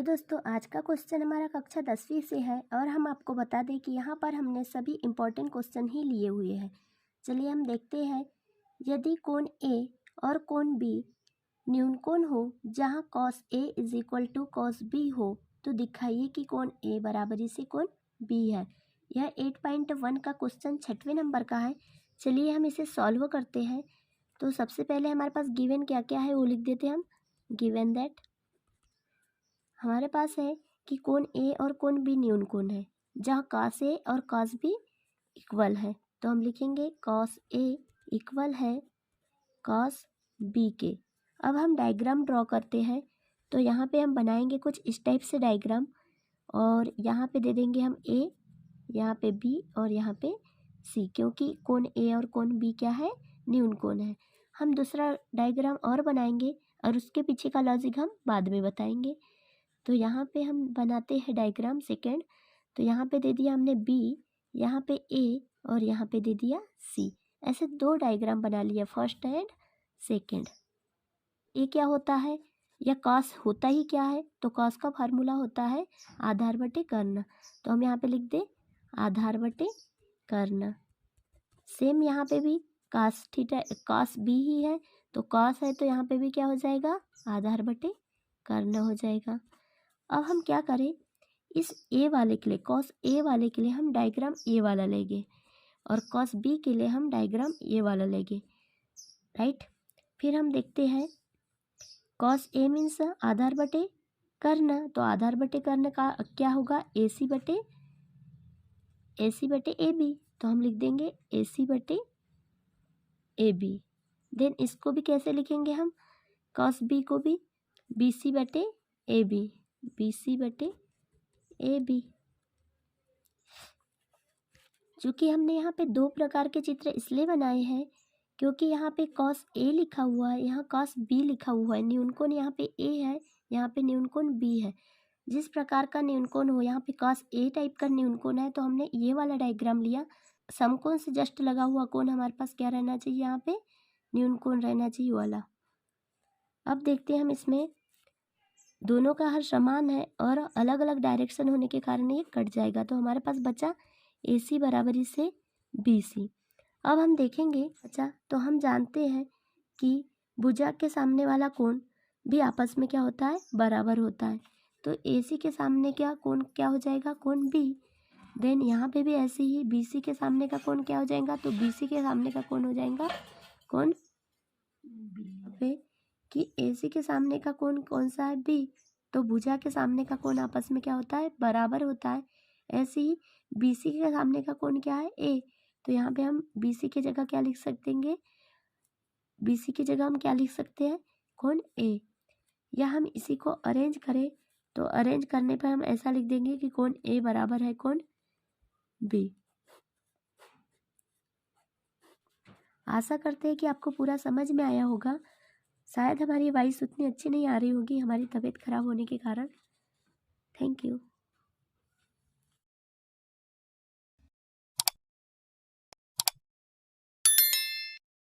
दोस्तों, आज का क्वेश्चन हमारा कक्षा 10वीं से है और हम आपको बता दें कि यहाँ पर हमने सभी इम्पोर्टेंट क्वेश्चन ही लिए हुए हैं। चलिए हम देखते हैं। यदि कोण ए और कोण बी न्यूनकोण हो जहाँ cos A is equal to cos B हो तो दिखाइए कि कोण A बराबरी से कोण B है। यह 8.1 का क्वेश्चन 6वें नंबर का है। चलिए हम इसे सॉल्व करते हैं। तो सबसे पहले हमारे पास गिवन क्या क्या है वो लिख देते हैं हम। गिवन दैट हमारे पास है कि कोण ए और कोण बी न्यूनकोण है जहाँ cos A और cos B इक्वल है। तो हम लिखेंगे cos A इक्वल है cos B के। अब हम डायग्राम ड्रॉ करते हैं। तो यहाँ पे हम बनाएंगे कुछ इस टाइप से डायग्राम और यहाँ पे दे देंगे हम A, यहाँ पे B और यहाँ पे C, क्योंकि कोण A और कोण B क्या है, न्यूनकोण है। हम दूसरा डायग्राम और बनाएंगे और उसके पीछे का लॉजिक हम बाद में बताएंगे। तो यहाँ पे हम बनाते हैं डायग्राम सेकेंड। तो यहाँ पे दे दिया हमने B, यहाँ पे A और यहाँ पे दे दिया C। ऐसे दो डायग्राम बना लिया, फर्स्ट एंड सेकेंड। ये क्या होता है, या कॉस होता ही क्या है, तो कॉस का फार्मूला होता है आधार बटे कर्ण। तो हम यहाँ पे लिख दे आधार बटे कर्ण। सेम यहाँ पे भी कॉस थीटा कॉस B ही है, तो कॉस है तो यहाँ पे भी क्या हो जाएगा, आधार बटे कर्ण हो जाएगा। अब हम क्या करें, इस A वाले के लिए cos A वाले के लिए हम डायग्राम A वाला लेंगे और cos B के लिए हम डायग्राम A वाला लेंगे, राइट। फिर हम देखते हैं cos A मीन्स आधार बटे कर्ण, तो आधार बटे कर्ण का क्या होगा, AC बटे AB। तो हम लिख देंगे AC बटे AB। देन इसको भी कैसे लिखेंगे हम, cos B को भी BC बटे AB, BC बटे AB। चूँकि हमने यहाँ पे दो प्रकार के चित्र इसलिए बनाए हैं क्योंकि यहाँ पे cos A लिखा हुआ है, यहाँ cos B लिखा हुआ है। न्यूनकोण यहाँ पे A है, यहाँ पे न्यूनकोण B है। जिस प्रकार का न्यूनकोण हो, यहाँ पे cos A टाइप का न्यूनकोण है तो हमने ये वाला डायग्राम लिया। समकोण से जस्ट लगा हुआ कोण हमारे पास क्या रहना चाहिए, यहाँ पे न्यूनकोण रहना चाहिए वाला। अब देखते हैं हम, इसमें दोनों का हर समान है और अलग अलग डायरेक्शन होने के कारण ये कट जाएगा। तो हमारे पास बचा AC बराबरी से BC। अब हम देखेंगे, अच्छा तो हम जानते हैं कि भुजा के सामने वाला कोण भी आपस में क्या होता है, बराबर होता है। तो AC के सामने क्या कोण क्या हो जाएगा, कोण B। देन यहाँ पे भी ऐसे ही BC के सामने का कोण क्या हो जाएगा, तो BC के सामने का कोण हो जाएगा कोण B। कि AC के सामने का कोण कौन सा है, B। तो भुजा के सामने का कोण आपस में क्या होता है, बराबर होता है। ऐसे ही BC के सामने का कोण क्या है, A। तो यहाँ पे हम BC की जगह क्या लिख सकते हैं, BC की जगह हम क्या लिख सकते हैं, कोण A। या हम इसी को अरेंज करें तो अरेंज करने पर हम ऐसा लिख देंगे कि कोण A बराबर है कोण B। आशा करते हैं कि आपको पूरा समझ में आया होगा। शायद हमारी वॉइस उतनी अच्छी नहीं आ रही होगी, हमारी तबीयत खराब होने के कारण। Thank you.